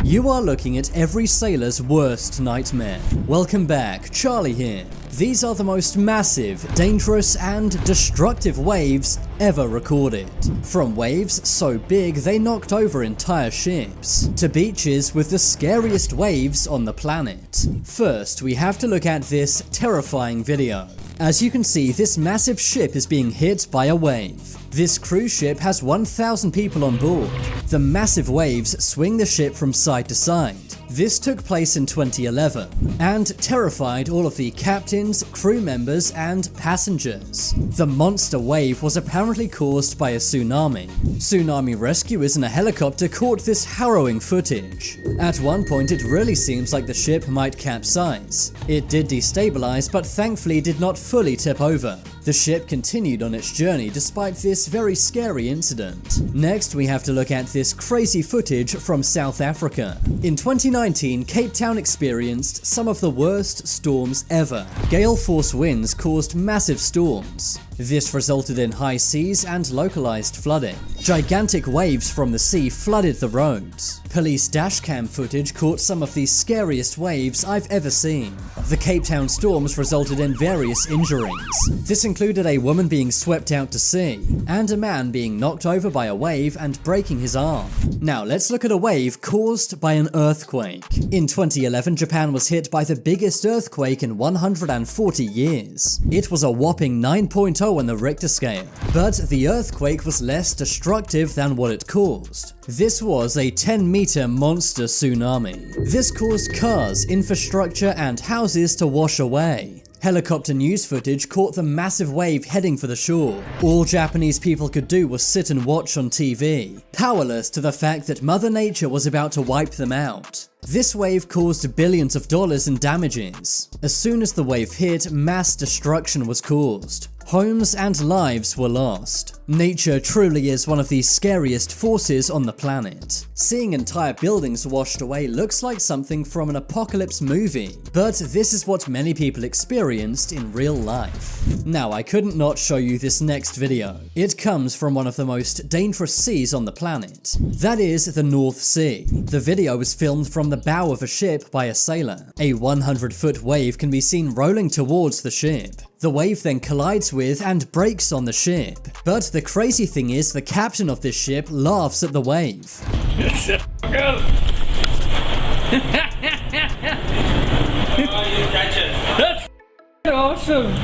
You are looking at every sailor's worst nightmare. Welcome back, Charlie here. These are the most massive, dangerous, and destructive waves ever recorded. From waves so big they knocked over entire ships, to beaches with the scariest waves on the planet. First, we have to look at this terrifying video. As you can see, this massive ship is being hit by a wave. This cruise ship has 1,000 people on board. The massive waves swing the ship from side to side. This took place in 2011 and terrified all of the captains, crew members, and passengers. The monster wave was apparently caused by a tsunami. Tsunami rescuers in a helicopter caught this harrowing footage. At one point, it really seems like the ship might capsize. It did destabilize, but thankfully did not fully tip over. The ship continued on its journey despite this very scary incident. Next, we have to look at this crazy footage from South Africa. In 2019, Cape Town experienced some of the worst storms ever. Gale force winds caused massive storms. This resulted in high seas and localized flooding. Gigantic waves from the sea flooded the roads. Police dashcam footage caught some of the scariest waves I've ever seen. The Cape Town storms resulted in various injuries. This included a woman being swept out to sea, and a man being knocked over by a wave and breaking his arm. Now let's look at a wave caused by an earthquake. In 2011, Japan was hit by the biggest earthquake in 140 years. It was a whopping 9.0 on the Richter scale, but the earthquake was less destructive than what it caused. This was a 10-meter monster tsunami. This caused cars, infrastructure, and houses to wash away. Helicopter news footage caught the massive wave heading for the shore. All Japanese people could do was sit and watch on TV, powerless to the fact that Mother Nature was about to wipe them out. This wave caused billions of dollars in damages. As soon as the wave hit, mass destruction was caused. Homes and lives were lost. Nature truly is one of the scariest forces on the planet. Seeing entire buildings washed away looks like something from an apocalypse movie, but this is what many people experienced in real life. Now, I couldn't not show you this next video. It comes from one of the most dangerous seas on the planet. That is the North Sea. The video was filmed from the bow of a ship by a sailor. A 100-foot wave can be seen rolling towards the ship. The wave then collides with and breaks on the ship. But the crazy thing is, the captain of this ship laughs at the wave. That's awesome.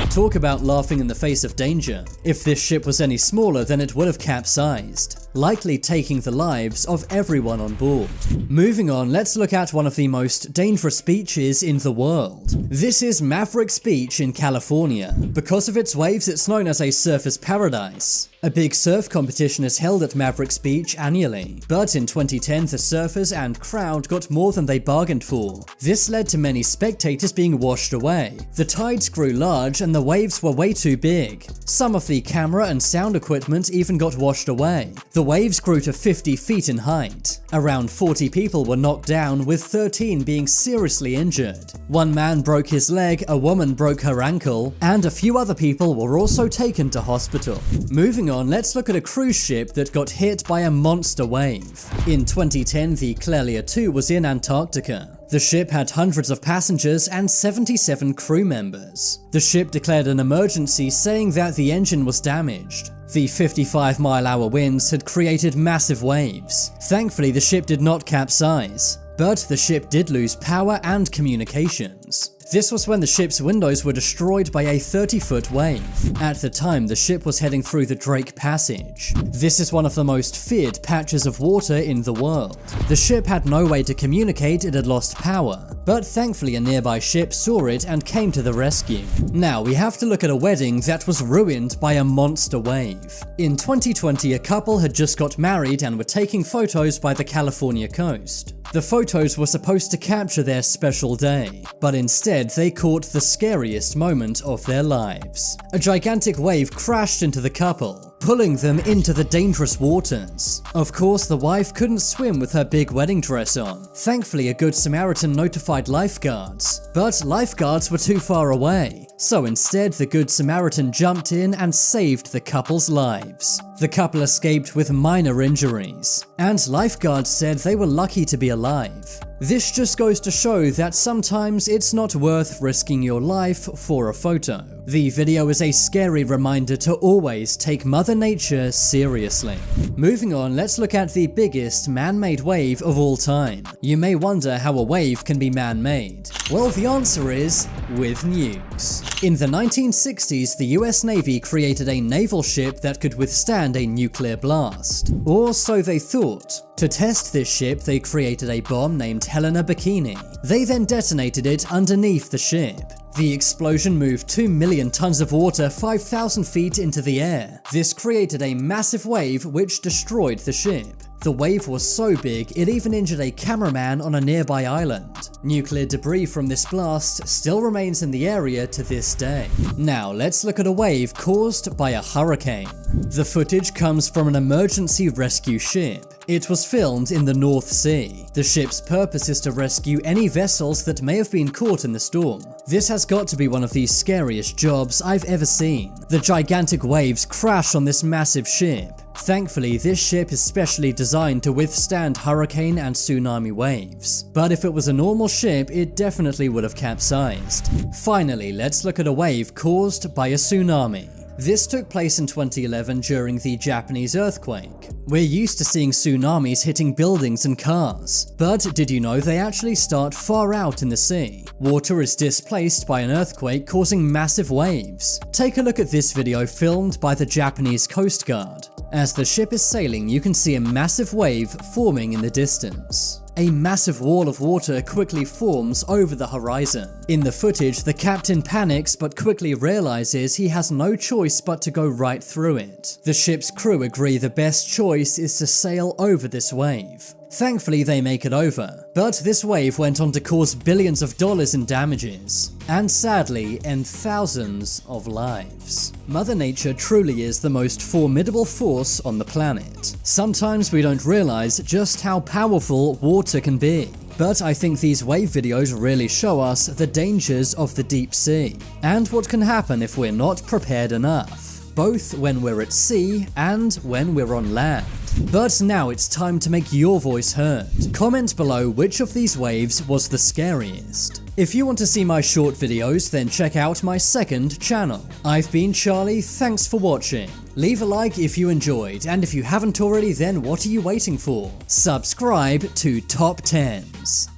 Talk about laughing in the face of danger. If this ship was any smaller, then it would have capsized, likely taking the lives of everyone on board. Moving on, let's look at one of the most dangerous beaches in the world. This is Mavericks Beach in California. Because of its waves, it's known as a surfer's paradise. A big surf competition is held at Mavericks Beach annually, but in 2010 the surfers and crowd got more than they bargained for. This led to many spectators being washed away. The tides grew large and the waves were way too big. Some of the camera and sound equipment even got washed away. The waves grew to 50 feet in height. Around 40 people were knocked down, with 13 being seriously injured. One man broke his leg, a woman broke her ankle, and a few other people were also taken to hospital. Moving on, let's look at a cruise ship that got hit by a monster wave. In 2010, the Clelia II was in Antarctica. The ship had hundreds of passengers and 77 crew members. The ship declared an emergency, saying that the engine was damaged. The 55-mile-hour winds had created massive waves. Thankfully, the ship did not capsize, but the ship did lose power and communications. This was when the ship's windows were destroyed by a 30-foot wave. At the time, the ship was heading through the Drake Passage. This is one of the most feared patches of water in the world. The ship had no way to communicate, it had lost power, but thankfully a nearby ship saw it and came to the rescue. Now we have to look at a wedding that was ruined by a monster wave. In 2020, a couple had just got married and were taking photos by the California coast. The photos were supposed to capture their special day, but instead they caught the scariest moment of their lives. A gigantic wave crashed into the couple. pulling them into the dangerous waters. Of course, the wife couldn't swim with her big wedding dress on. Thankfully, a Good Samaritan notified lifeguards, but lifeguards were too far away. So instead, the Good Samaritan jumped in and saved the couple's lives. The couple escaped with minor injuries, and lifeguards said they were lucky to be alive. This just goes to show that sometimes it's not worth risking your life for a photo. The video is a scary reminder to always take Mother Nature seriously. Moving on, let's look at the biggest man-made wave of all time. You may wonder how a wave can be man-made. Well, the answer is with nukes. In the 1960s, the US Navy created a naval ship that could withstand a nuclear blast. Or so they thought. To test this ship, they created a bomb named Helena Bikini. They then detonated it underneath the ship. The explosion moved 2 million tons of water 5,000 feet into the air. This created a massive wave which destroyed the ship. The wave was so big, it even injured a cameraman on a nearby island. Nuclear debris from this blast still remains in the area to this day. Now, let's look at a wave caused by a hurricane. The footage comes from an emergency rescue ship. It was filmed in the North Sea. The ship's purpose is to rescue any vessels that may have been caught in the storm. This has got to be one of the scariest jobs I've ever seen. The gigantic waves crash on this massive ship. Thankfully, this ship is specially designed to withstand hurricane and tsunami waves. But if it was a normal ship, it definitely would have capsized. Finally, let's look at a wave caused by a tsunami. This took place in 2011 during the Japanese earthquake. We're used to seeing tsunamis hitting buildings and cars, but did you know they actually start far out in the sea? Water is displaced by an earthquake, causing massive waves. Take a look at this video filmed by the Japanese Coast Guard. As the ship is sailing, you can see a massive wave forming in the distance. A massive wall of water quickly forms over the horizon. In the footage, the captain panics but quickly realizes he has no choice but to go right through it. The ship's crew agree the best choice is to sail over this wave. Thankfully, they make it over, but this wave went on to cause billions of dollars in damages, and sadly, end thousands of lives. Mother Nature truly is the most formidable force on the planet. Sometimes we don't realize just how powerful water can be. But I think these wave videos really show us the dangers of the deep sea, and what can happen if we're not prepared enough, both when we're at sea and when we're on land. But now it's time to make your voice heard. Comment below which of these waves was the scariest. If you want to see my short videos, then check out my second channel. I've been Charlie, thanks for watching. Leave a like if you enjoyed, and if you haven't already, then what are you waiting for? Subscribe to Top 10s.